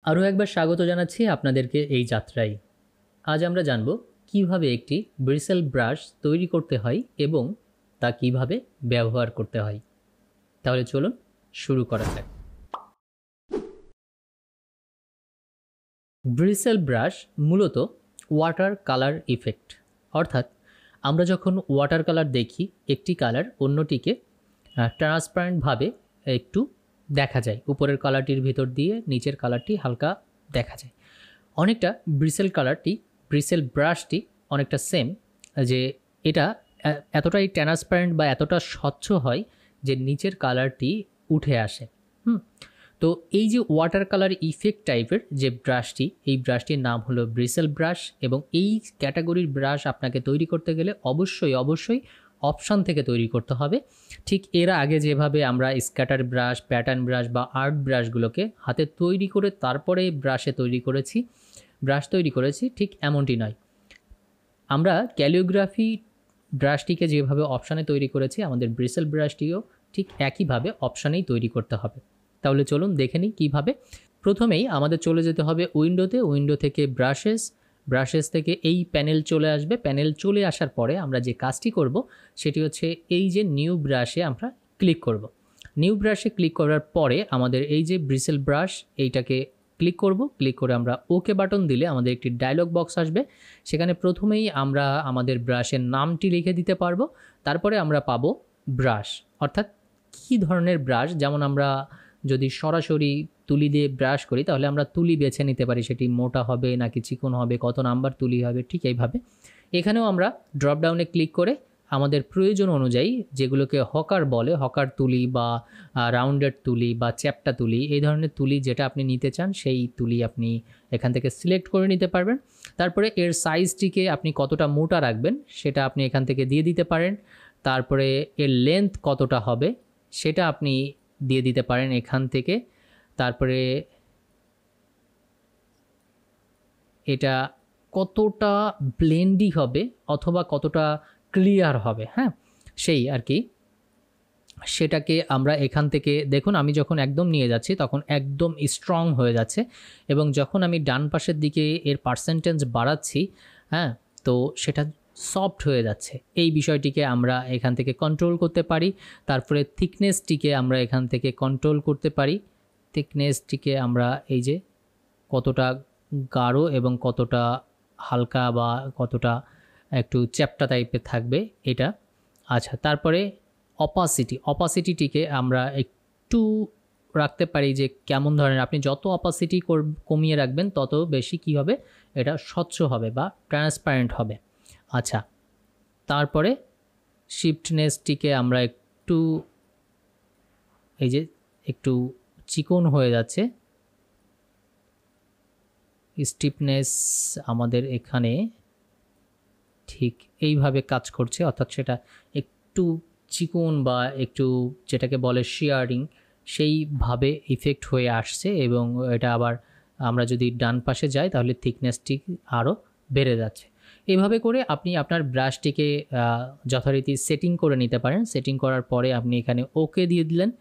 আরও একবার স্বাগত জানাচ্ছি আপনাদেরকে এই যাত্রায়। আজ আমরা জানব কিভাবে একটি ব্রিসেল ব্রাশ তৈরি করতে হয় এবং তা কিভাবে ব্যবহার করতে হয়। তাহলে চলুন শুরু করা যাক। ব্রিসেল ব্রাশ মূলত ওয়াটার কালার ইফেক্ট, অর্থাৎ আমরা যখন ওয়াটার কালার দেখি একটি কালার অন্যটিকে ট্রান্সপারেন্টভাবে একটু দেখা যায়, উপরের কালারটির ভিতর দিয়ে নিচের কালারটি হালকা দেখা যায়। অনেকটা ব্রিসেল ব্রাশটি অনেকটা সেম, যে এটা এতটাই ট্রান্সপারেন্ট বা এতটা স্বচ্ছ হয় যে নিচের কালারটি উঠে আসে। তো এই যে ওয়াটার কালার ইফেক্ট টাইপের যে ব্রাশটি, এই ব্রাশটির নাম হলো ব্রিসেল ব্রাশ। এবং এই ক্যাটাগরির ব্রাশ আপনাকে তৈরি করতে গেলে অবশ্যই অপশান থেকে তৈরি করতে হবে। ঠিক এর আগে যেভাবে আমরা স্ক্যাটার ব্রাশ, প্যাটার্ন ব্রাশ বা আর্ট ব্রাশগুলোকে হাতে তৈরি করে তারপরে ব্রাশ তৈরি করেছি, ঠিক এমনটি নয়। আমরা ক্যালিওগ্রাফি ব্রাশটিকে যেভাবে অপশানে তৈরি করেছি, আমাদের ব্রিসেল ব্রাশটিও ঠিক একইভাবে অপশানেই তৈরি করতে হবে। তাহলে চলুন দেখে নিই কীভাবে। প্রথমেই আমাদের চলে যেতে হবে উইন্ডো থেকে ব্রাশেস থেকে এই প্যানেল চলে আসবে। প্যানেল চলে আসার পরে আমরা যে কাজটি করব সেটি হচ্ছে এই যে নিউ ব্রাশে আমরা ক্লিক করব। নিউ ব্রাশে ক্লিক করার পরে আমাদের এই যে ব্রিসেল ব্রাশ, এইটাকে ক্লিক করে আমরা ওকে বাটন দিলে আমাদের একটি ডায়লগ বক্স আসবে। সেখানে প্রথমেই আমরা আমাদের ব্রাশের নামটি লিখে দিতে পারবো। তারপরে আমরা পাবো ব্রাশ, অর্থাৎ কী ধরনের ব্রাশ। যেমন আমরা যদি সরাসরি তুলি দিয়ে ব্রাশ করি তাহলে আমরা তুলি বেছে নিতে পারি, সেটি মোটা হবে নাকি চিকন হবে, কত নাম্বার তুলি হবে। ঠিক এইভাবে এখানেও আমরা ড্রপডাউনে ক্লিক করে আমাদের প্রয়োজন অনুযায়ী, যেগুলোকে হকার বলে, হকার তুলি বা রাউন্ডেড তুলি বা চ্যাপ্টা তুলি, এই ধরনের তুলি যেটা আপনি নিতে চান সেই তুলি আপনি এখান থেকে সিলেক্ট করে নিতে পারবেন। তারপরে এর সাইজটিকে আপনি কতটা মোটা রাখবেন সেটা আপনি এখান থেকে দিয়ে দিতে পারেন। তারপরে এর লেন্থ কতটা হবে সেটা আপনি দিয়ে দিতে পারেন এখান থেকে। তারপরে এটা কতটা ব্লেন্ডি হবে অথবা কতটা ক্লিয়ার হবে, হ্যাঁ সেই আর কি, সেটাকে আমরা এখান থেকে দেখুন। আমি যখন একদম নিয়ে যাচ্ছি তখন একদম স্ট্রং হয়ে যাচ্ছে, এবং যখন আমি ডান পাশের দিকে এর পার্সেন্টেজ বাড়াচ্ছি, হ্যাঁ, তো সেটা সফট হয়ে যাচ্ছে। এই বিষয়টিকে আমরা এখান থেকে কন্ট্রোল করতে পারি। তারপরে থিকনেসটিকে আমরা এখান থেকে কন্ট্রোল করতে পারি। থিকনেসটিকে আমরা এই যে কতটা গাঢ় এবং কতটা হালকা বা কতটা চ্যাপ্টা টাইপের থাকবে এটা। আচ্ছা, তারপরে অপাসিটিটিকে আমরা একটু রাখতে পারি যে কেমন ধরনের। আপনি যত অপাসিটি কমিয়ে রাখবেন তত বেশি কী হবে, এটা স্বচ্ছ হবে বা ট্রান্সপারেন্ট হবে। আচ্ছা, তারপরে শিফটনেসটিকে আমরা একটু চিকন হয়ে যাচ্ছে। স্টিফনেস আমাদের এখানে ঠিক এইভাবে কাজ করছে, অর্থাৎ সেটা একটু চিকন বা একটু যেটাকে বলে শিয়ারিং, সেইভাবে ইফেক্ট হয়ে আসছে। এবং এটা আবার আমরা যদি ডান পাশে যাই তাহলে থিকনেসটি আরও বেড়ে যাচ্ছে। এইভাবে করে আপনি আপনার ব্রাশটিকে যথারীতি সেটিং করে নিতে পারেন। সেটিং করার পরে আপনি এখানে ওকে দিয়ে দিলেন।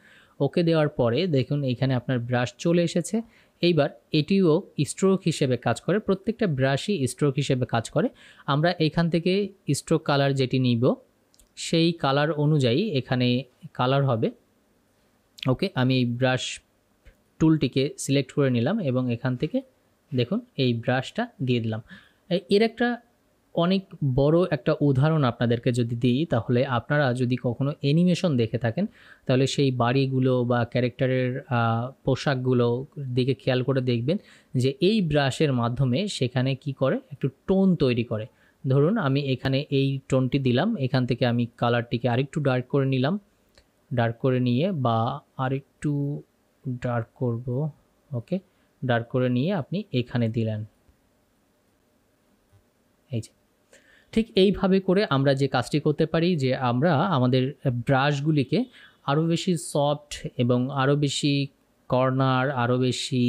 ওকে দেওয়ার পরে দেখুন এখানে আপনার ব্রাশ চলে এসেছে। এইবার এটিও স্ট্রোক হিসেবে কাজ করে, প্রত্যেকটা ব্রাশই স্ট্রোক হিসেবে কাজ করে। আমরা এখান থেকে স্ট্রোক কালার যেটি নিব সেই কালার অনুযায়ী এখানে কালার হবে। ওকে, আমি এই ব্রাশ টুলটিকে সিলেক্ট করে নিলাম এবং এখান থেকে দেখুন এই ব্রাশটা দিয়ে দিলাম। এর একটা অনেক বড় একটা উদাহরণ আপনাদেরকে যদি দিই, তাহলে আপনারা যদি কখনো অ্যানিমেশন দেখে থাকেন তাহলে সেই বাড়িগুলো বা ক্যারেক্টারের পোশাকগুলো দিকে খেয়াল করে দেখবেন যে এই ব্রাশের মাধ্যমে সেখানে কি করে, একটু টোন তৈরি করে। ধরুন আমি এখানে এই টোনটি দিলাম, এখান থেকে আমি কালারটিকে আরেকটু ডার্ক করে নিলাম, ডার্ক করে নিয়ে বা আরেকটু ডার্ক করব, ওকে, ডার্ক করে নিয়ে আপনি এখানে দিলেন। এই যে ঠিক এইভাবে করে আমরা যে কাজটি করতে পারি যে আমরা আমাদের ব্রাশগুলিকে আরও বেশি সফট এবং আরও বেশি কর্নার, আরও বেশি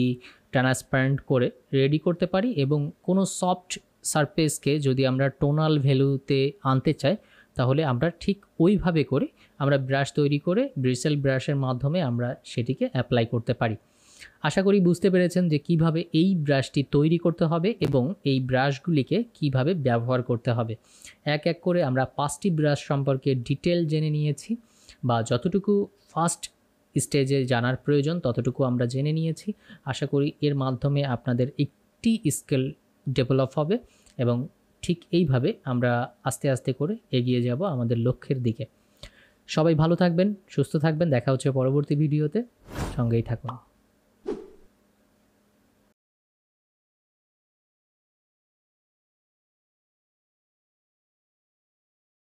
ট্রান্সপারেন্ট করে রেডি করতে পারি। এবং কোনো সফট সারফেসকে যদি আমরা টোনাল ভ্যালুতে আনতে চাই তাহলে আমরা ঠিক ওইভাবে করে আমরা ব্রাশ তৈরি করে ব্রিসেল ব্রাশের মাধ্যমে আমরা সেটিকে অ্যাপ্লাই করতে পারি। আশা করি বুঝতে পেরেছেন যে কিভাবে এই ব্রাশটি তৈরি করতে হবে এবং এই ব্রাশগুলিকে কিভাবে ব্যবহার করতে হবে। এক এক করে আমরা 5টি ব্রাশ সম্পর্কে ডিটেল জেনে নিয়েছি, বা যতটুকু ফার্স্ট স্টেজে জানার প্রয়োজন ততটুকু আমরা জেনে নিয়েছি। আশা করি এর মাধ্যমে আপনাদের একটি স্কিল ডেভেলপ হবে এবং ঠিক এইভাবে আমরা আস্তে আস্তে করে এগিয়ে যাব আমাদের লক্ষ্যের দিকে। সবাই ভালো থাকবেন, সুস্থ থাকবেন, দেখা হচ্ছে পরবর্তী ভিডিওতে, সঙ্গেই থাকুন।